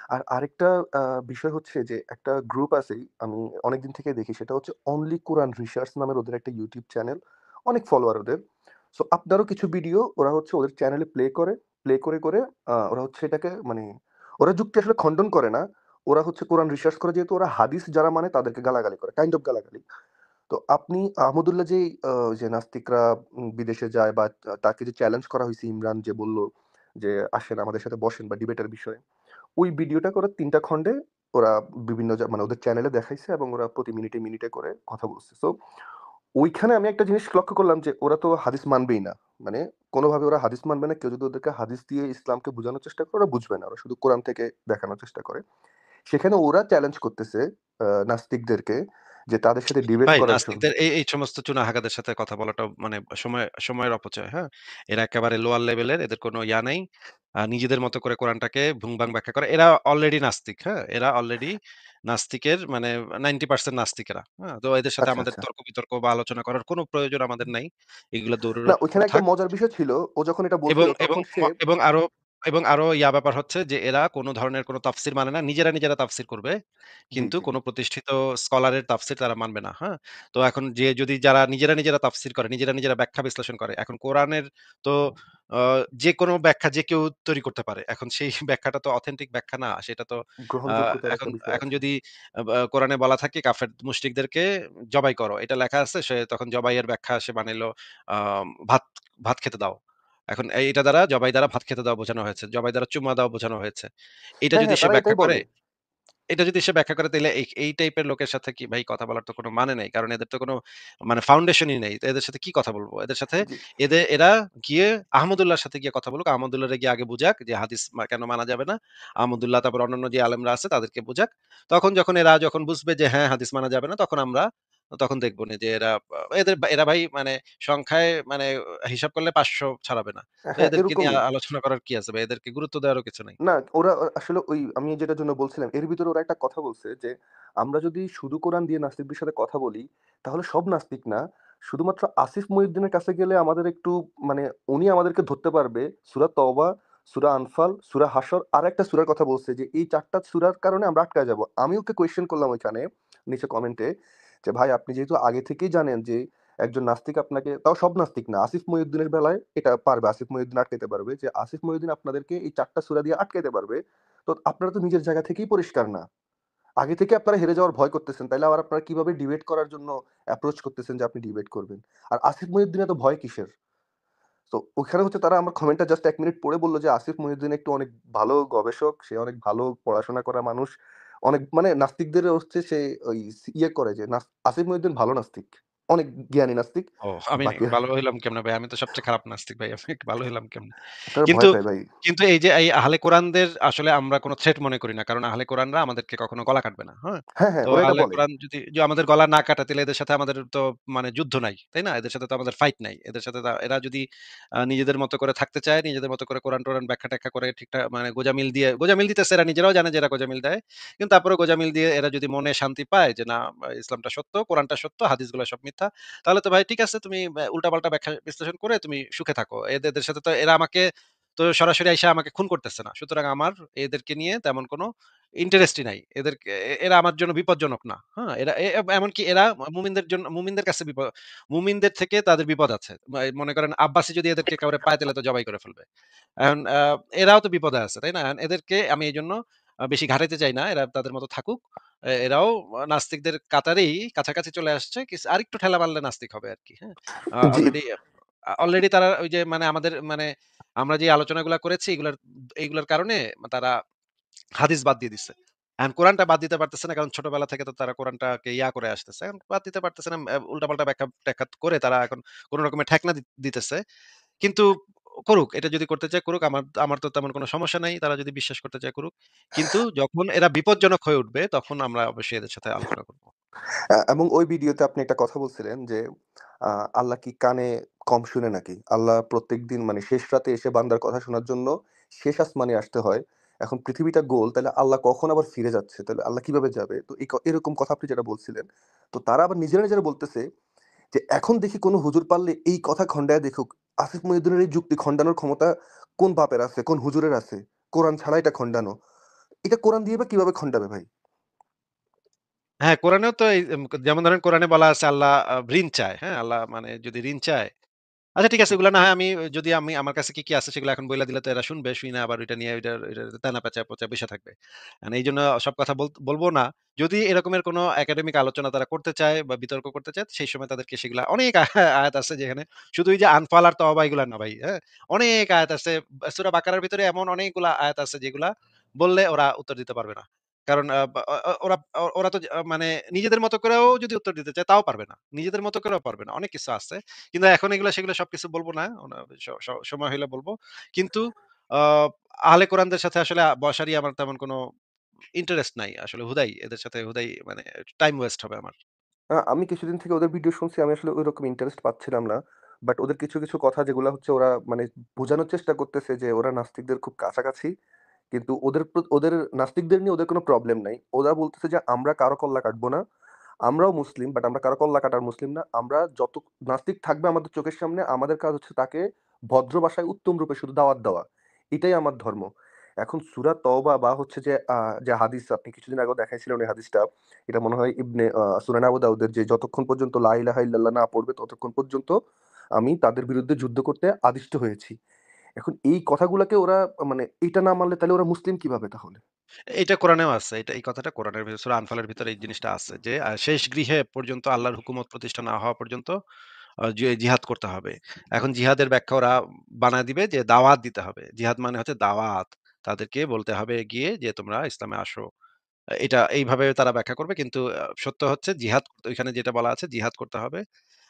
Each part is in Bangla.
আর আরেকটা আ বিষয় হচ্ছে যে একটা গ্রুপ আছে আমি অনেকদিন থেকে দেখি সেটা হচ্ছে অনলি কোরআন রিসার্চ নামের ওদের একটা ইউটিউব চ্যানেল। অনেক ফলোয়ার ওদের। সো আপনারও কিছু ভিডিও ওরা হচ্ছে ওদের চ্যানেলে প্লে করে। প্লে করে ওরা হচ্ছে এটাকে মানে ওরা যুক্তি আসলে খণ্ডন করে না। ওরা হচ্ছে কোরআন রিসার্চ করে যেহেতু ওরা হাদিস যারা মানে তাদেরকে গালাগালি করে। কাইন্ড অফ গালাগালি। তো আপনি আহমদুল্লাহ যেই যে নাস্তিকরা বিদেশে যায় বা তাকে যে চ্যালেঞ্জ করা হইছে ইমরান যে বলল যে, "আসেন আমাদের সাথে বসেন" বা ডিবেটের বিষয়ে। ওই ভিডিওটা করে ৩ টা খন্ডে ওরা বিভিন্ন মানে ওদের চ্যানেলে দেখাইছে এবং ওরা প্রতি মিনিটে করে কথা বলছে। সো ওইখানে আমি একটা জিনিস লক্ষ্য করলাম যে ওরা তো হাদিস মানবেই না। মানে কোনোভাবে ওরা হাদিস মানবে না। কেউ যদি ওদেরকে হাদিস দিয়ে ইসলামকে বুঝানোর চেষ্টা করে ওরা বুঝবে না। ওরা শুধু কোরআন থেকে দেখানোর চেষ্টা করে। সেখানে ওরা চ্যালেঞ্জ করতেছে নাস্তিকদেরকে যে তাদের সাথে ডিবেট ভাই করার জন্য। নাস্তিকদের এই সমস্ত চুনাহাগাদের সাথে কথা বলাটা মানে সময়ের অপচয়, হ্যাঁ? এরা একেবারে লোয়ার লেভেলের, এদের কোনো ইয়া নেই। নিজেদের মতো করে কোরআনটাকে ভুং-ভাং ব্যাখ্যা করে। এরা অলরেডি নাস্তিক, হ্যাঁ? এরা অলরেডি নাস্তিকের মানে 90% নাস্তিক এরা, হ্যাঁ? তো এদের সাথে আচ্ছা, আমাদের আচ্ছা। তর্ক-বিতর্ক বা আলোচনা করার কোনো প্রয়োজন আমাদের নাই। এগুলা না দূরে ওইখানে দূরে একটা থাক। মজার বিষয় ছিল। ও যখন এটা এবং বলছিল এবং তখন ম সে এবং আরো ইয়া ব্যাপার হচ্ছে যে এরা কোন ধরনের কোন তাফসীর মানে না। নিজেরা তাফসীর করবে। জি, কিন্তু জি। কোন প্রতিষ্ঠিত স্কলারের তাফসীর তারা মানবে না। হ্যাঁ? তো এখন যে যদি যারা নিজেরা তাফসীর করে, নিজেরা ব্যাখ্যা বিশ্লেষণ করে। এখন কোরআনের তো আ যেকোনো ব্যাখ্যা যে কেউ তৈরি করতে পারে। এখন সেই ব্যাখ্যাটা তো অথেন্টিক ব্যাখ্যা না। সেটা তো আ গ্রহণযোগ্যতার একটা এখন বিষয় এখন আছে। যদি কোরআনে বলা থাকে কাফের মুশরিকদেরকে জবাই করো। এটা লেখা আছে সে তখন জবাইয়ের ব্যাখ্যা সে বানাইলো আ ভাত ভাত খেতে দাও। এখন এইটা দ্বারা জবাই দ্বারা ভাত খেতে দেওয়া বোঝানো হয়েছে। জবাই দ্বারা চুমা দেওয়া বোঝানো হয়েছে। এটা হ্যাঁ, যদি হ্যাঁ, সে তারা ব্যাখ্যা এটাই করে বলে। তাইলে এই টাইপের লোকের সাথে কি ভাই কথা বলার তো কোনো মানে নেই। কারণ এদের তো কোনো মানে ফাউন্ডেশনই নেই। তো এদের সাথে কি কথা বলব? এদের সাথে জি। এরা গিয়ে আহমদুল্লাহর সাথে গিয়ে কথা বলুক। আহমদুল্লাহরে গিয়ে আগে বুঝাক যে হাদিস কেন মানা যাবে না। আহমদুল্লাহ তারপর অন্যান্য যে আলেমরা আছে তাদেরকে বুঝাক। যখন এরা বুঝবে যে হ্যাঁ, হাদিস মানা যাবে না তখন দেখব নে যে এরা ভাই মানে সংখ্যায় মানে হিসাব করলে ৫০০ ছাড়াবে না। তো হ্যাঁ, এদেরকে নিয়ে এরকমই। আলোচনা করার কি আছে ভাই? এদেরকে গুরুত্ব দেওয়ারও কিছু নাই। না, ওরা আসলে ওই আমি যেটার জন্য বলছিলাম, এর ভিতরে ওরা একটা কথা বলছে যে, আমরা যদি শুধু কোরআন দিয়ে নাস্তিকদের সাথে কথা বলি, তাহলে সব নাস্তিক না। শুধুমাত্র আসিফ মহিউদ্দিনের কাছে গেলে আমাদের একটু মানে উনি আমাদেরকে ধরতে পারবে। সূরা তওবা, সূরা আনফাল, সূরা হাসর আরেকটা সূরার কথা বলছে যে, এই ৪ টা সূরার কারণে আমরা আটকায় যাবো। আমি ওকে কোয়েশ্চেন করলাম ওইখানে, নিচে কমেন্টে যে, "ভাই আপনি যেহেতু আগে থেকেই জানেন যে, একজন নাস্তিক আপনাকে" তাও সব নাস্তিক না, আসিফ মহিউদ্দিনের বেলায় এটা পারবে। আসিফ মহিউদ্দিন আটকাইতে পারবে যে, আসিফ মহিউদ্দিন আপনাদেরকে এই ৪ টা সূরা দিয়ে আটকাইতে পারবে। তো আপনারা তো নিজের জায়গা থেকেই পরিষ্কার না। আগে থেকে আপনারা হেরে যাওয়ার ভয় করতেছেন। তাইলে আবার আপনারা কিভাবে ডিবেট করার জন্য অ্যাপ্রোচ করতেছেন যে আপনি ডিবেট করবেন। আর আসিফ মহিউদ্দিন এত ভয় কিসের? তো ওইখানে হচ্ছে তারা আমার কমেন্টটা জাস্ট ১ মিনিট পড়ে বলল যে, "আসিফ মহিউদ্দিন একটু অনেক ভালো গবেষক। সে অনেক ভালো পড়াশোনা করা মানুষ। অনেক মানে নাস্তিকদের হচ্ছে সে ওই ইয়ে করে যে আসিফ মহিউদ্দিন ভালো নাস্তিক। অনেক জ্ঞানী নাস্তিক। ও আমি বাকিরা ভালো হইলাম কেমনে ভাই? আমি তো সবচেয়ে খারাপ নাস্তিক ভাই। আমি ভালো হইলাম কেমনে? তারা কিন্তু ভয় পায় ভাই।" কিন্তু এই যে এই আহলে কোরআনদের আসলে আমরা কোন থ্রেট মনে করি না। কারণ আহলে কোরআনরা আমাদেরকে কখনো গলা কাটবে না। হ্যাঁ? হ্যাঁ, হ্যাঁ, তো ওরা এটা আহলে বলে। কোরআন যদি আমাদের গলা না কাটে তাহলে এদের সাথে আমাদের তো মানে যুদ্ধ নাই। তাই না? এদের সাথে তো আমাদের ফাইট নাই। এদের সাথে এরা যদি নিজেদের মতো করে থাকতে চায়, নিজেদের মতো করে কোরআন-টোরান ব্যাখ্যা-ট্যাখ্যা করে ঠিকঠাক মানে গোঁজামিল দিতেছে এরা নিজেরাও জানে যে এরা গোঁজামিল দেয়। কিন্তু তারপরেও গোঁজামিল দিয়ে এরা যদি মনে শান্তি পায় যে না ইসলামটা সত্য, কোরআনটা সত্য, হাদিসগুলা সব মিথ্যা। তাহলে তো ভাই ঠিক আছে তুমি উল্টাপাল্টা ব্যাখ্যা বিশ্লেষণ করে তুমি সুখে থাকো। এদের সাথে তো এরা আমাকে তো সরাসরি আইসা আমাকে খুন করতেছে না। সুতরাং আমার এদেরকে নিয়ে তেমন কোনো ইন্টারেস্টই নাই। এরা আমার জন্য বিপজ্জনক না। হ্যাঁ? এরা এমনকি এরা মুমিনদের কাছে মুমিনদের থেকে তাদের বিপদ আছে। মনে করেন আব্বাসী যদি এদেরকে কাউরে পায় তাহলে তো জবাই করে ফেলবে। এখন এরাও তো বিপদে আছে, তাই না? এখন এদেরকে আমি এজন্য বেশি ঘাটাইতে চাই না। এরা তাদের মতো থাকুক। এরাও নাস্তিকদের কাতারেই কাছাকাছি চলে আসছে। আরেকটু ঠেলা মারলে নাস্তিক হবে আরকি। হ্যাঁ? জি। অলরেডি তারা ওই যে মানে আমাদের মানে আমরা যে আলোচনাগুলা করেছি এইগুলার কারণে তারা হাদিস বাদ দিয়ে দিচ্ছে। এখন কোরআনটা বাদ দিতে পারতেছে না কারণ ছোটবেলা থেকে তো তারা কোরআনটাকে করে আসতেছে। এখন বাদ দিতে পারতেছে না। উল্টাপাল্টা ব্যাখ্যা-ট্যাখ্যা করে তারা এখন কোন রকমের ঠেকনা দিতেছে। কিন্তু করুক। এটা যদি করতে চায় করুক। আমার আমার তো তেমন কোনো সমস্যা নাই। তারা যদি বিশ্বাস করতে চায় করুক। কিন্তু যখন এরা বিপজ্জনক হয়ে উঠবে তখন আমরা অবশ্যই এদের সাথে আলোচনা করব। এবং ওই ভিডিওতে আপনি একটা কথা বলছিলেন যে, আ আল্লাহ কি কানে কম শুনে নাকি? আল্লাহ প্রত্যেকদিন মানে শেষ রাতে এসে বান্দার কথা শোনার জন্য শেষ আসমানে আসতে হয়। এখন পৃথিবীটা গোল, তাইলে আল্লাহ কখন আবার ফিরে যাচ্ছে? তাহলে আল্লাহ কিভাবে যাবে? তো এরকম কথা আপনি যেটা বলছিলেন। তো তারা আবার নিজেরা বলতেছে যে, এখন দেখি কোন হুজুর পারলে এই কথা খন্ডায় দেখুক। আসিফ মহিউদ্দিনের এই যুক্তি খন্ডানোর ক্ষমতা কোন বাপের আছে? কোন হুজুরের আছে? কোরআন ছাড়া এটা খন্ডানো। এটা কোরআন দিয়ে বা কিভাবে খণ্ডাবে ভাই? হ্যাঁ, কোরআনেও তো এই যেমন ধরেন কোরআনে বলা আছে আল্লাহ ঋণ চায়। হ্যাঁ? আল্লাহ মানে যদি ঋণ চায় আচ্ছা ঠিক আছে ওগুলা না হয় আমি যদি আমার কাছে কি আছে সেগুলো এখন বইলা দিলে তো এরা শুনবে। শুইনা আবার ওইটা নিয়ে ওইটা তেনা পেঁচা পচা বইসা থাকবে। এইজন্য সব কথা বলব না। যদি এরকমের কোনো একাডেমিক আলোচনা তারা করতে চায় বা বিতর্ক করতে চায় সেই সময় তাদেরকে সেগুলা অনেক আয়াত আছে যেখানে শুধু এই যে আনফাল আর তওবা এগুলা না ভাই, হ্যাঁ? অনেক আয়াত আছে। সূরা বাকারার ভিতরে এমন অনেকগুলা আয়াত আছে যেগুলা বললে ওরা উত্তর দিতে পারবে না। কারণ আ বা অ অ ওরা ওরা তো মানে নিজেদের মতো করেও যদি উত্তর দিতে চায় তাও পারবে না। নিজেদের মতো করেও পারবে না। অনেক কিছু আছে। কিন্তু এখন এগুলো সেগুলো সবকিছু বলব না। সময় হইলে বলব। কিন্তু আ আহলে কোরআনদের সাথে আসলে বসারই আমার তেমন কোনো ইন্টারেস্ট নাই। আসলে হুদাই এদের সাথে হুদাই মানে টাইম ওয়েস্ট হবে আমার। আমি কিছুদিন থেকে ওদের ভিডিও শুনছি। আমি আসলে ঐরকম ইন্টারেস্ট পাচ্ছিলাম না। বাট ওদের কিছু কথা যেগুলা হচ্ছে ওরা মানে বোঝানোর চেষ্টা করতেছে যে ওরা নাস্তিকদের খুব কাছাকাছি। কিন্তু ওদের নাস্তিকদের নিয়ে ওদের কোনো প্রবলেম নাই। ওরা বলতেছে যে আমরা কারো কল্লা কাটবো না। আমরাও মুসলিম বাট আমরা কারো কল্লা কাটার মুসলিম না। আমরা যত নাস্তিক থাকবে আমাদের চোখের সামনে আমাদের কাজ হচ্ছে তাকে ভদ্র ভাষায় উত্তম রূপে শুধু দাওয়াত দেওয়া। এটাই আমার ধর্ম। এখন সূরা তওবা বা হচ্ছে যে হাদিস আপনি কিছুদিন আগেও দেখাইছিলেন ওই হাদিসটা। এটা মনে হয় ইবনে সুনান আবু দাউদের যে যতক্ষণ পর্যন্ত লা ইলাহা ইল্লাল্লাহ না পড়বে ততক্ষণ পর্যন্ত আমি তাদের বিরুদ্ধে যুদ্ধ করতে আদিষ্ট হয়েছি। এখন এই কথাগুলাকে ওরা মানে এটা না মানলে তাহলে ওরা মুসলিম কিভাবে তাহলে? এটা কোরআনেও আছে। এই কথাটা কোরআনের ভিতরে সূরা আনফালের ভিতরে এই জিনিসটা আছে যে শেষ গৃহে পর্যন্ত আল্লাহর হুকুমত প্রতিষ্ঠা না হওয়া পর্যন্ত জিহাদ করতে হবে। এখন জিহাদের ব্যাখ্যা ওরা বানায় দিবে যে দাওয়াত দিতে হবে। জিহাদ মানে হচ্ছে দাওয়াত। তাদেরকে বলতে হবে গিয়ে যে তোমরা ইসলামে আসো। এটা এইভাবে তারা ব্যাখ্যা করবে। কিন্তু সত্য হচ্ছে জিহাদ ওইখানে যেটা বলা আছে জিহাদ করতে হবে।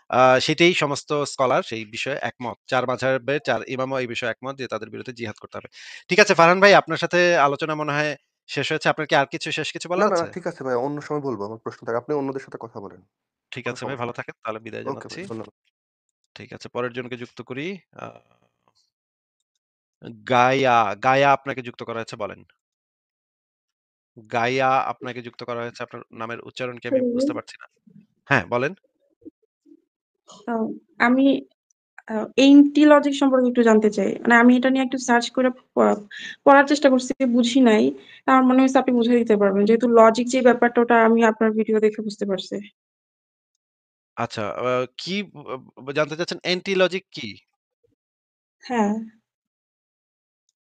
আ সেটাই সমস্ত স্কলার সেই বিষয়ে একমত। ৪ মাযহাবের ৪ ইমামও এই বিষয়ে একমত যে তাদের বিরুদ্ধে জিহাদ করতে হবে। ঠিক আছে ফারহান ভাই আপনার সাথে আলোচনা মনে হয় শেষ হয়েছে। আপনার কি আর শেষ কিছু বলার না, আছে? ঠিক আছে ভাই। অন্য সময় বলব। আমার প্রশ্ন থাকে। আপনি অন্যদের সাথে কথা বলেন। ঠিক কোন আছে ভাই সমস্যা ভালো নেই। থাকেন। তাহলে বিদায় ওকে জানাচ্ছি। ভাই, ধন্যবাদ। ঠিক আছে পরের জনকে যুক্ত করি। আ গায়া, গায়া আপনাকে যুক্ত করা হয়েছে বলেন। গাইয়া আপনাকে যুক্ত করা হয়েছে। আপনার নামের উচ্চারণ কি আমি হ্যালো। বুঝতে পারছি না। হ্যাঁ, বলেন। আ আমি এন্টি লজিক সম্পর্কে একটু জানতে চাই। মানে আমি এটা নিয়ে একটু সার্চ করে পড়ার চেষ্টা করছি, বুঝি নাই। আমার মনে হইছে আপনি বুঝাই দিতে পারবেন। যেহেতু লজিক যে ব্যাপারটা ওটা আমি আপনার ভিডিও দেখে বুঝতে পারছি। আচ্ছা, কি জানতে চাচ্ছেন অ্যান্টি লজিক কি? হ্যাঁ,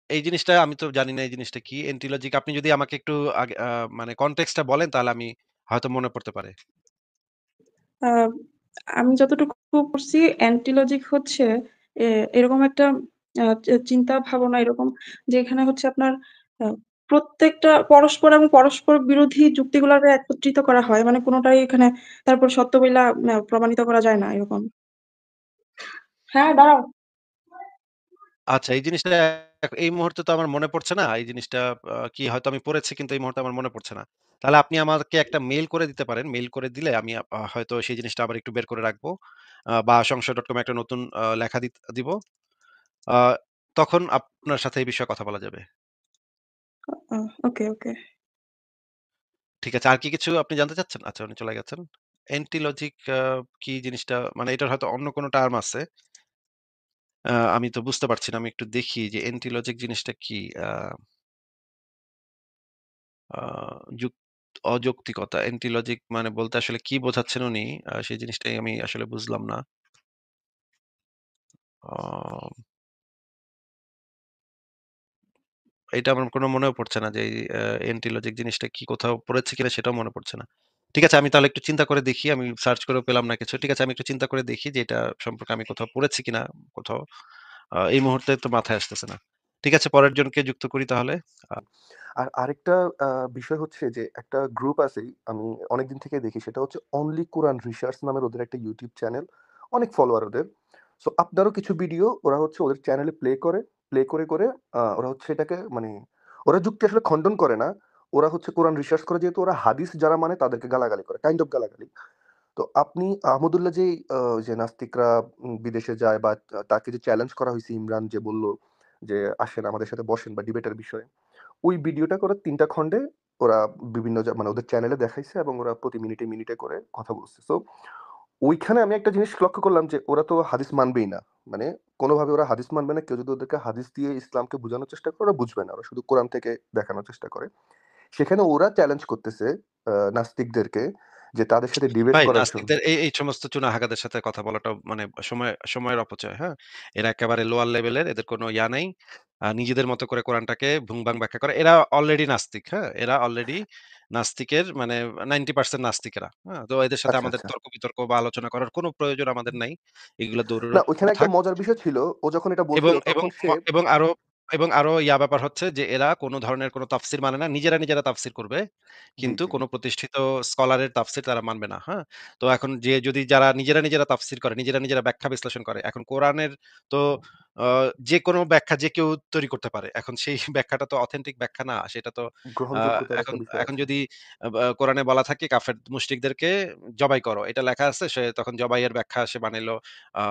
এই জিনিসটা আমি তো জানি না এই জিনিসটা কি? অ্যান্টি লজিক আপনি যদি আমাকে একটু আগে মানে কনটেক্সট টা বলেন তাহলে আমি হয়তো মনে পড়তে পারে। আ আমি যতটুকু পড়ছি অ্যান্টি লজিক হচ্ছে এ এরকম একটা চিন্তা ভাবনা এরকম যে এখানে হচ্ছে আপনার আ প্রত্যেকটা পরস্পর বিরোধী যুক্তিগুলাকে একত্রিত করা হয়। মানে কোনটাই এখানে তারপর সত্য বইলা প্রমাণিত করা যায় না এরকম। হ্যাঁ, দাঁড়াও। আচ্ছা এই জিনিসটা এই মুহূর্তে তো আমার মনে পড়ছে না। এই জিনিসটা কি হয়তো আমি পড়েছি কিন্তু এই মুহূর্তে আমার মনে পড়ছে না। তাহলে আপনি আমাকে একটা মেইল করে দিতে পারেন। মেইল করে দিলে আমি হয়তো সেই জিনিসটা আবার একটু বের করে রাখবো। বা সংশয়.com এ একটা নতুন লেখা দিব। আ তখন আপনার সাথে এই বিষয়ে কথা বলা যাবে। আ ওকে, ওকে। ঠিক আছে। আর কি কিছু আপনি জানতে চাচ্ছেন? আচ্ছা উনি চলে গেছেন। অ্যান্টি লজিক কি জিনিসটা মানে এটার হয়তো অন্য কোনো টার্ম আছে। আমি তো বুঝতে পারছি না। আমি একটু দেখি যে অ্যান্টি লজিক জিনিসটা কি? আ আ যুক অযৌক্তিকতা। অ্যান্টি লজিক মানে বলতে আসলে কি বোঝাচ্ছেন উনি? সেই জিনিসটাই আমি আসলে বুঝলাম না। আ এটা আমার কোনো মনেও পড়ছে না যে এই অ্যান্টি লজিক জিনিসটা কি কোথাও পড়েছি কিনা সেটাও মনে পড়ছে না। ঠিক আছে আমি তাহলে একটু চিন্তা করে দেখি। আমি সার্চ করেও পেলাম না কিছু। ঠিক আছে আমি একটু চিন্তা করে দেখি যে এটা সম্পর্কে আমি কোথাও পড়েছি কিনা কোথাও। এই মুহূর্তে তো মাথায় আসতেছে না। ঠিক আছে পরের জনকে যুক্ত করি তাহলে। আ আর আরেকটা আ বিষয় হচ্ছে যে একটা গ্রুপ আছে আমি অনেকদিন থেকে দেখি সেটা হচ্ছে অনলি কোরআন রিসার্চ নামের ওদের একটা ইউটিউব চ্যানেল। অনেক ফলোয়ার ওদের। সো আপনারও কিছু ভিডিও ওরা হচ্ছে ওদের চ্যানেলে প্লে করে। প্লে করে ওরা হচ্ছে এটাকে মানে ওরা যুক্তি আসলে খণ্ডন করে না। ওরা হচ্ছে কোরআন রিসার্চ করে যেহেতু ওরা হাদিস যারা মানে তাদেরকে গালাগালি করে। কাইন্ড অফ গালাগালি। তো আপনি আহমদুল্লাহ যেই যে নাস্তিকরা বিদেশে যায় বা তাকে যে চ্যালেঞ্জ করা হইছে ইমরান যে বলল যে, "আসেন আমাদের সাথে বসেন" বা ডিবেটের বিষয়ে। ওই ভিডিওটাকে ওরা ৩ টা খন্ডে ওরা বিভিন্ন মানে ওদের চ্যানেলে দেখাইছে এবং ওরা প্রতি মিনিটে করে কথা বলছে। সো ওইখানে আমি একটা জিনিস লক্ষ্য করলাম যে ওরা তো হাদিস মানবেই না। মানে কোনোভাবে ওরা হাদিস মানবে না। কেউ যদি ওদেরকে হাদিস দিয়ে ইসলামকে বুঝানোর চেষ্টা করে ওরা বুঝবে না। ওরা শুধু কোরআন থেকে দেখানোর চেষ্টা করে। সেখানে ওরা চ্যালেঞ্জ করতেছে নাস্তিকদেরকে যে তাদের সাথে ডিবেট ভাই করার জন্য। নাস্তিকদের এই সমস্ত চুনাহাগাদের সাথে কথা বলাটাও মানে সময়ের অপচয়, হ্যাঁ? এরা একেবারে লোয়ার লেভেলের, এদের কোনো ইয়া নাই। নিজেদের মতো করে কোরআনটাকে ভুং-ভাং ব্যাখ্যা করে। এরা অলরেডি নাস্তিক, হ্যাঁ? এরা অলরেডি নাস্তিকের মানে 90% নাস্তিক এরা, হ্যাঁ? তো এদের সাথে আচ্ছা, আমাদের আচ্ছা। তর্ক-বিতর্ক বা আলোচনা করার কোনো প্রয়োজন আমাদের নাই। এগুলা না দূরের ওইখানে একটা থাক। মজার বিষয় ছিল। ও যখন এটা এবং বলছিল এবং তখন সে ম এবং আরো ইয়া ব্যাপার হচ্ছে যে এরা কোন ধরনের কোন তাফসীর মানে না। নিজেরা তাফসীর করবে। জি, কিন্তু জি। কোন প্রতিষ্ঠিত স্কলারের তাফসীর তারা মানবে না। হ্যাঁ? তো এখন যে যদি যারা নিজেরা তাফসীর করে, নিজেরা ব্যাখ্যা বিশ্লেষণ করে। এখন কোরআনের তো আ যেকোনো ব্যাখ্যা যে কেউ তৈরি করতে পারে। এখন সেই ব্যাখ্যাটা তো অথেন্টিক ব্যাখ্যা না। সেটা তো আ গ্রহণযোগ্যতার এখন একটা বিষয় এখন আছে। যদি কোরআনে বলা থাকে কাফের মুশরিকদেরকে জবাই করো। এটা লেখা আছে সে তখন জবাইয়ের ব্যাখ্যা সে বানাইলো আ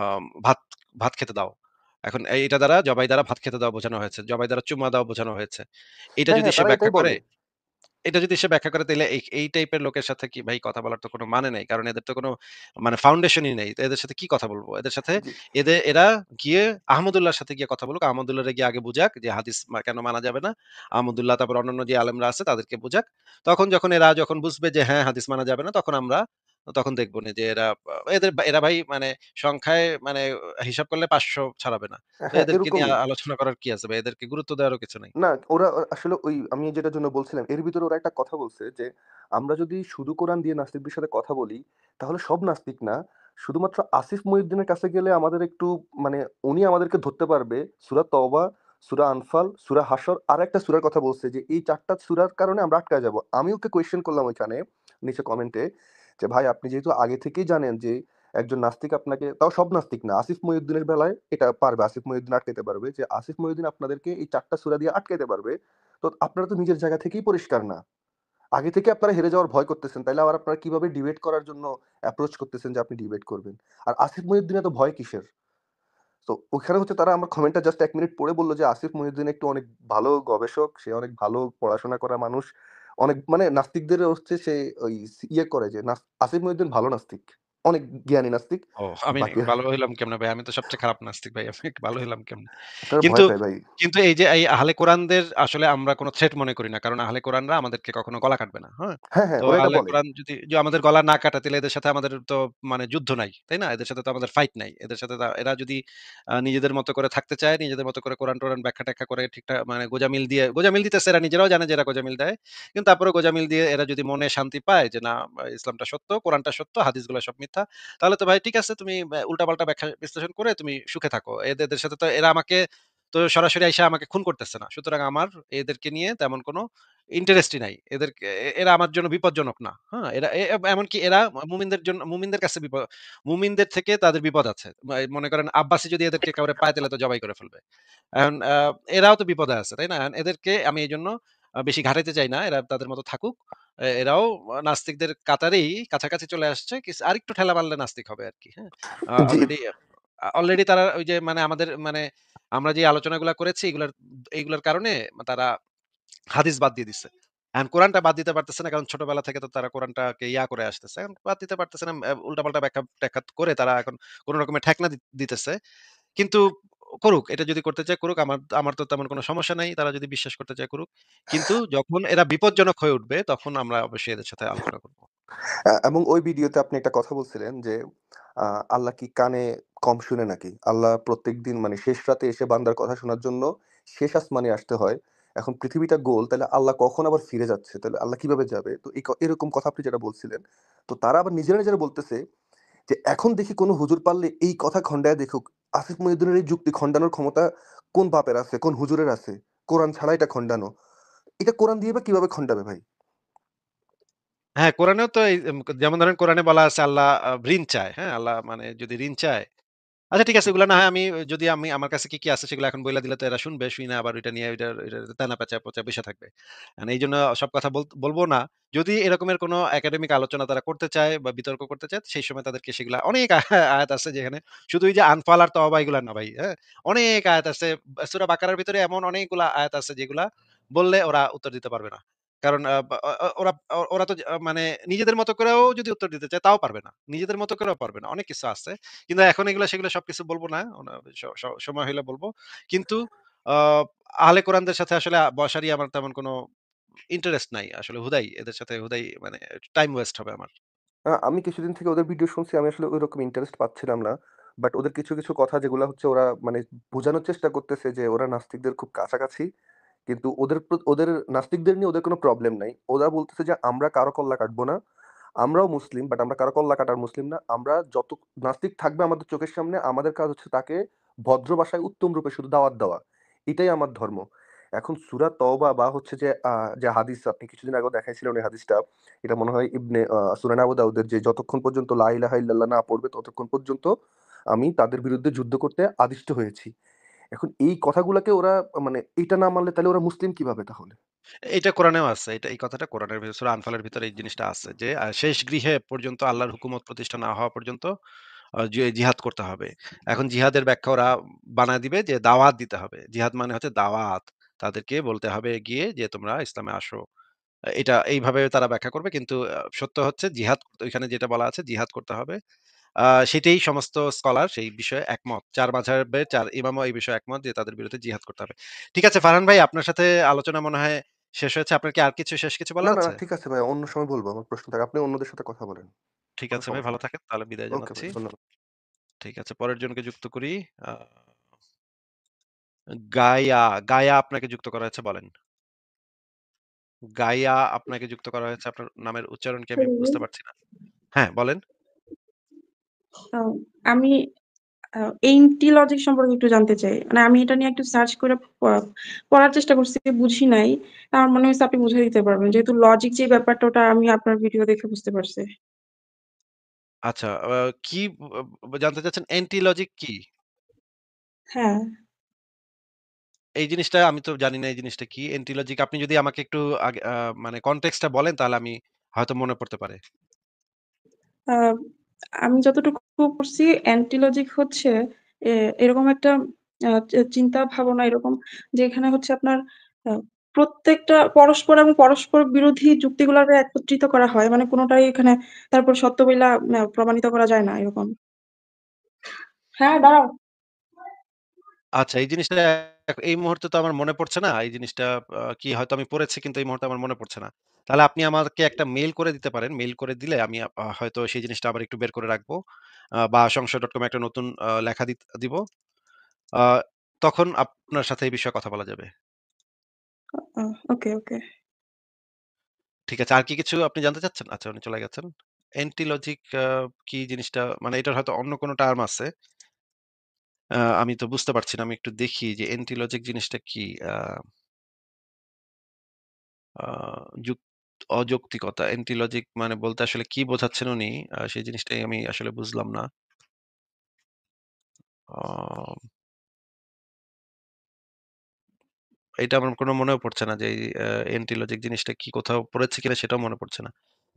ভাত ভাত খেতে দাও। এখন এইটা দ্বারা জবাই দ্বারা ভাত খেতে দেওয়া বোঝানো হয়েছে। জবাই দ্বারা চুমা দেওয়া বোঝানো হয়েছে। এটা হ্যাঁ, যদি হ্যাঁ, সে তারা ব্যাখ্যা এটাই করে বলে। তাইলে এই টাইপের লোকের সাথে কি ভাই কথা বলার তো কোনো মানে নাই। কারণ এদের তো কোনো মানে ফাউন্ডেশনই নেই। তো এদের সাথে কি কথা বলব? এদের সাথে জি। এরা গিয়ে আহমদুল্লাহর সাথে গিয়ে কথা বলুক। আহমদুল্লাহরে গিয়ে আগে বুঝাক যে হাদিস কেন মানা যাবে না। আহমদুল্লাহ তারপর অন্যান্য যে আলেমরা আছে তাদেরকে বুঝাক। যখন এরা বুঝবে যে হ্যাঁ, হাদিস মানা যাবে না তখন দেখবনে যে এরা ভাই মানে সংখ্যায় মানে হিসাব করলে ৫০০ ছাড়াবে না। তো হ্যাঁ, এদেরকে নিয়ে এরকমই। আলোচনা করার কি আছে ভাই? এদেরকে গুরুত্ব দেওয়ারও কিছু নাই। না, ওরা আসলে ওই আমি যেটার জন্য বলছিলাম, এর ভিতরে ওরা একটা কথা বলছে যে, আমরা যদি শুধু কোরআন দিয়ে নাস্তিকদের সাথে কথা বলি, তাহলে সব নাস্তিক না, শুধুমাত্র আসিফ মহিউদ্দিনের কাছে গেলে আমাদের একটু মানে উনি আমাদেরকে ধরতে পারবে। সূরা তওবা, সূরা আনফাল, সূরা হাশর আরেকটা সূরার কথা বলছে যে, এই ৪ টা সূরার কারণে আমরা আটকায় যাবো। আমি ওকে কোয়েশ্চেন করলাম ওইখানে, নিচে কমেন্টে যে, ভাই আপনি যেহেতু আগে থেকেই জানেন যে, একজন নাস্তিক আপনাকে তাও সব নাস্তিক না, আসিফ মহিউদ্দিনের বেলায় এটা পারবে। আসিফ মহিউদ্দিন আটকাইতে পারবে যে, আসিফ মহিউদ্দিন আপনাদেরকে এই ৪ টা সূরা দিয়ে আটকাইতে পারবে। তো আপনারা তো নিজের জায়গা থেকেই পরিষ্কার না। আগে থেকে আপনারা হেরে যাওয়ার ভয় করতেছেন। তাইলে আবার আপনারা কিভাবে ডিবেট করার জন্য অ্যাপ্রোচ করতেছেন যে আপনি ডিবেট করবেন। আর আসিফ মহিউদ্দিন এত ভয় কিসের? তো ওখানে হচ্ছে তারা আমার কমেন্টটা জাস্ট ১ মিনিট পড়ে বলল যে, আসিফ মহিউদ্দিন একটু অনেক ভালো গবেষক, সে অনেক ভালো পড়াশোনা করা মানুষ। অনেক মানে নাস্তিকদের হচ্ছে সে ওই ইয়ে করে যে আসিফ মহিউদ্দিন ভালো নাস্তিক। অনেক জ্ঞানী নাস্তিক। ও আমি বাকিরা ভালো হইলাম কেমনে ভাই? আমি তো সবচেয়ে খারাপ নাস্তিক ভাই। আমি ভালো হইলাম কেমনে? আপনারা কিন্তু ভয় পায় ভাই। কিন্তু এই যে এই আহলে কোরআনদের আসলে আমরা কোন থ্রেট মনে করি না। কারণ আহলে কোরআনরা আমাদেরকে কখনো গলা কাটবে না। হ্যাঁ? হ্যাঁ, হ্যাঁ, তো ওরা এটা আহলে বলে। কোরআন যদি আমাদের গলা না কাটে তাহলে এদের সাথে আমাদের তো মানে যুদ্ধ নাই। তাই না? এদের সাথে তো আমাদের ফাইট নাই। এদের সাথে এরা যদি নিজেদের মতো করে থাকতে চায়, নিজেদের মতো করে কোরআন-টোরান ব্যাখ্যা-ট্যাখ্যা করে ঠিকঠাক মানে গোঁজামিল দিতেছে এরা নিজেরাও জানে যে এরা গোঁজামিল দেয়। কিন্তু তারপরেও গোঁজামিল দিয়ে এরা যদি মনে শান্তি পায় যে না ইসলামটা সত্য, কোরআনটা সত্য, হাদিসগুলো সব মিথ্যা। তাহলে তো ভাই ঠিক আছে তুমি উল্টাপাল্টা ব্যাখ্যা বিশ্লেষণ করে তুমি সুখে থাকো। এদের সাথে তো এরা আমাকে তো সরাসরি আইসা আমাকে খুন করতেছে না। সুতরাং আমার এদেরকে নিয়ে তেমন কোনো ইন্টারেস্টই নাই। এরা আমার জন্য বিপজ্জনক না। হ্যাঁ? এরা এমনকি এরা মুমিনদের কাছে মুমিনদের থেকে তাদের বিপদ আছে। মনে করেন আব্বাসী যদি এদেরকে কাউরে পায় তাহলে তো জবাই করে ফেলবে। এখন এরাও তো বিপদে আছে, তাই না? এখন এদেরকে আমি এইজন্য বেশি ঘাটাইতে চাই না। এরা তাদের মতো থাকুক। এরাও নাস্তিকদের কাতারেই কাছাকাছি চলে আসছে। আরেকটু ঠেলা মারলে নাস্তিক হবে আরকি। হ্যাঁ? আ জি। অলরেডি অলরেডি তারা ওই যে মানে আমাদের মানে আমরা যে আলোচনাগুলা করেছি এগুলার কারণে তারা হাদিস বাদ দিয়ে দিছে। এখন কোরআনটা বাদ দিতে পারতেছে না কারণ ছোটবেলা থেকে তো তারা কোরআনটাকে করে আসতেছে। এখন বাদ দিতে পারতেছে না। উল্টাপাল্টা ব্যাখ্যা-ট্যাখ্যা করে তারা এখন কোন রকমের ঠেকনা দিতেছে। কিন্তু করুক। এটা যদি করতে চায় করুক। আমার আমার তো তেমন কোনো সমস্যা নাই। তারা যদি বিশ্বাস করতে চায় করুক। কিন্তু যখন এরা বিপজ্জনক হয়ে উঠবে তখন আমরা অবশ্যই এদের সাথে আলোচনা করব। এবং ওই ভিডিওতে আপনি একটা কথা বলছিলেন যে, আ আল্লাহ কি কানে কম শুনে নাকি? আল্লাহ প্রত্যেকদিন মানে শেষ রাতে এসে বান্দার কথা শোনার জন্য শেষ আসমানে আসতে হয়। এখন পৃথিবীটা গোল, তাইলে আল্লাহ কখন আবার ফিরে যাচ্ছে? তাহলে আল্লাহ কিভাবে যাবে? তো এরকম কথা আপনি যেটা বলছিলেন। তো তারা আবার নিজেরা বলতেছে যে, এখন দেখি কোন হুজুর পারলে এই কথা খন্ডায় দেখুক। আসিফ মহিউদ্দিনের এই যুক্তি খন্ডানোর ক্ষমতা কোন বাপের আছে? কোন হুজুরের আছে? কোরআন ছাড়া এটা খন্ডানো। এটা কোরআন দিয়ে বা কিভাবে খন্ডাবে ভাই? হ্যাঁ, কোরআনেও তো এই যেমন ধরেন কোরআনে বলা আছে আল্লাহ ঋণ চায়। হ্যাঁ? আল্লাহ মানে যদি ঋণ চায় আচ্ছা ঠিক আছে, এগুলা না হয় যদি আমার কাছে কি আছে সেগুলো এখন বইলা দিলে তো এরা শুনবে। শুইনা আবার ওইটা নিয়ে ওইটার তেনা পেঁচা বইসা থাকবে। এইজন্য সব কথা বলব না। যদি এরকমের কোনো একাডেমিক আলোচনা তারা করতে চায় বা বিতর্ক করতে চায়, সেই সময় তাদেরকে সেগুলা অনেক আয়াত আছে যেখানে শুধু ওই যে আনফাল আর তওবা এগুলা না ভাই, হ্যাঁ? অনেক আয়াত আছে। সূরা বাকারার ভিতরে এমন অনেকগুলা আয়াত আছে যেগুলা বললে ওরা উত্তর দিতে পারবে না। কারণ আ বা অ অ ওরা ওরা তো মানে নিজেদের মতো করেও যদি উত্তর দিতে চায় তাও পারবে না। নিজেদের মতো করেও পারবে না। অনেক কিছু আছে। কিন্তু এখন এগুলো সেগুলো সবকিছু বলব না। সময় হইলে বলব। কিন্তু আ আহলে কোরআনদের সাথে আসলে বসারই আমার তেমন কোনো ইন্টারেস্ট নাই। আসলে হুদাই এদের সাথে হুদাই মানে টাইম ওয়েস্ট হবে আমার। আমি কিছুদিন থেকে ওদের ভিডিও শুনছি। আমি আসলে ঐরকম ইন্টারেস্ট পাচ্ছিলাম না। বাট ওদের কিছু কথা যেগুলা হচ্ছে ওরা মানে বোঝানোর চেষ্টা করতেছে যে ওরা নাস্তিকদের খুব কাছাকাছি। কিন্তু ওদের নাস্তিকদের নিয়ে ওদের কোনো প্রবলেম নাই। ওরা বলতেছে যে আমরা কারো কল্লা কাটবো না। আমরাও মুসলিম, বাট আমরা কারো কল্লা কাটার মুসলিম না। আমরা যত নাস্তিক থাকবে আমাদের চোখের সামনে, আমাদের কাজ হচ্ছে তাকে ভদ্র ভাষায় উত্তম রূপে শুধু দাওয়াত দেওয়া। এটাই আমার ধর্ম। এখন সূরা তওবা বা হচ্ছে যে হাদিস আপনি কিছুদিন আগেও দেখাইছিলেন ওই হাদিসটা, এটা মনে হয় সুনান আবু দাউদের, যে যতক্ষণ পর্যন্ত লা ইলাহা ইল্লাল্লাহ না পড়বে ততক্ষণ পর্যন্ত আমি তাদের বিরুদ্ধে যুদ্ধ করতে আদিষ্ট হয়েছি। এখন এই কথাগুলাকে ওরা মানে এটা না মানলে তাহলে ওরা মুসলিম কিভাবে তাহলে? এইটা কোরআনেও আছে। এই কথাটা কোরআনের ভিতরে সূরা আনফালের ভিতরে এই জিনিসটা আছে যে শেষ গৃহে পর্যন্ত আল্লাহর হুকুমত প্রতিষ্ঠা না হওয়া পর্যন্ত জিহাদ করতে হবে। এখন জিহাদের ব্যাখ্যা ওরা বানায় দিবে যে দাওয়াত দিতে হবে। জিহাদ মানে হচ্ছে দাওয়াত। তাদেরকে বলতে হবে গিয়ে যে তোমরা ইসলামে আসো। এটা এইভাবে তারা ব্যাখ্যা করবে। কিন্তু সত্য হচ্ছে জিহাদ ওইখানে যেটা বলা আছে জিহাদ করতে হবে। সেটাই সমস্ত স্কলার সেই বিষয়ে একমত। ৪ মাযহাবের ৪ ইমামও এই বিষয়ে একমত যে তাদের বিরুদ্ধে জিহাদ করতে হবে। ঠিক আছে ফারহান ভাই, আপনার সাথে আলোচনা মনে হয় শেষ হয়েছে। আপনার কি আর শেষ কিছু না, বলার না, না, আছে? ঠিক আছে ভাই। অন্য সময় বলবো। আমার প্রশ্ন থাকে। আপনি অন্যদের সাথে কথা বলেন। ঠিক কোনো আছে ভাই, সমস্যা ভালো নেই। থাকেন। তাহলে বিদায় ওকে জানাচ্ছি। ভাই, ধন্যবাদ। ঠিক আছে, পরের জনকে যুক্ত করি। আ গায়া, গায়া আপনাকে যুক্ত করা হয়েছে বলেন। গাইয়া আপনাকে যুক্ত করা হয়েছে। আপনার নামের উচ্চারণ কি আমি হ্যালো। বুঝতে পারছি না। হ্যাঁ, বলেন। আ আমি এইমটি লজিক সম্পর্কে একটু জানতে চাই। মানে আমি এটা নিয়ে একটু সার্চ করে পড়ার চেষ্টা করছি, বুঝি নাই। আমার মনে হইছে আপনি বুঝাই দিতে পারবেন। যেহেতু লজিক যে ব্যাপারটা ওটা আমি আপনার ভিডিও দেখে বুঝতে পারছি। আচ্ছা, কি জানতে চাচ্ছেন অ্যান্টি লজিক কি? হ্যাঁ, এই জিনিসটা আমি তো জানি না এই জিনিসটা কি? অ্যান্টি লজিক আপনি যদি আমাকে একটু আগে মানে কনটেক্সট টা বলেন তাহলে আমি হয়তো মনে পড়তে পারে। আ আমি যতটুকু পড়ছি অ্যান্টি লজিক হচ্ছে এ এরকম একটা চিন্তা ভাবনা এরকম যে এখানে হচ্ছে আপনার আ প্রত্যেকটা পরস্পর এবং পরস্পর বিরোধী যুক্তিগুলাকে একত্রিত করা হয়। মানে কোনটাই এখানে তারপর সত্য বইলা প্রমাণিত করা যায় না এরকম। হ্যাঁ, দাঁড়াও। আচ্ছা, এই জিনিসটা এই মুহূর্তে তো আমার মনে পড়ছে না। এই জিনিসটা কি হয়তো আমি পড়েছি কিন্তু এই মুহূর্তে আমার মনে পড়ছে না। তাহলে আপনি আমাকে একটা মেইল করে দিতে পারেন। মেইল করে দিলে আমি হয়তো সেই জিনিসটা আবার একটু বের করে রাখবো। বা সংশয়.com এ একটা নতুন লেখা দিব। আ তখন আপনার সাথে এই বিষয়ে কথা বলা যাবে। আ ওকে, ওকে। ঠিক আছে। আর কি কিছু আপনি জানতে চাচ্ছেন? আচ্ছা, উনি চলে গেছেন। অ্যান্টি লজিক কি জিনিসটা? মানে এটার হয়তো অন্য কোনো টার্ম আছে। আমি তো বুঝতে পারছি না। আমি একটু দেখি যে অ্যান্টি লজিক জিনিসটা কি? আ আ যুক অযৌক্তিকতা। অ্যান্টি লজিক মানে বলতে আসলে কি বোঝাচ্ছেন উনি? সেই জিনিসটাই আমি আসলে বুঝলাম না। আ এটা আমার কোনো মনেও পড়ছে না যে এই অ্যান্টি লজিক জিনিসটা কি কোথাও পড়েছি কিনা সেটাও মনে পড়ছে না।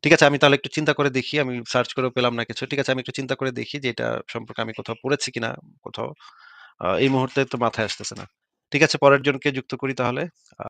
ঠিক আছে, আমি তাহলে একটু চিন্তা করে দেখি। আমি সার্চ করেও পেলাম না কিছু। ঠিক আছে, আমি একটু চিন্তা করে দেখি যে এটা সম্পর্কে আমি কোথাও পড়েছি কিনা কোথাও। এই মুহূর্তে তো মাথায় আসতেছে না। ঠিক আছে, পরের জনকে যুক্ত করি তাহলে।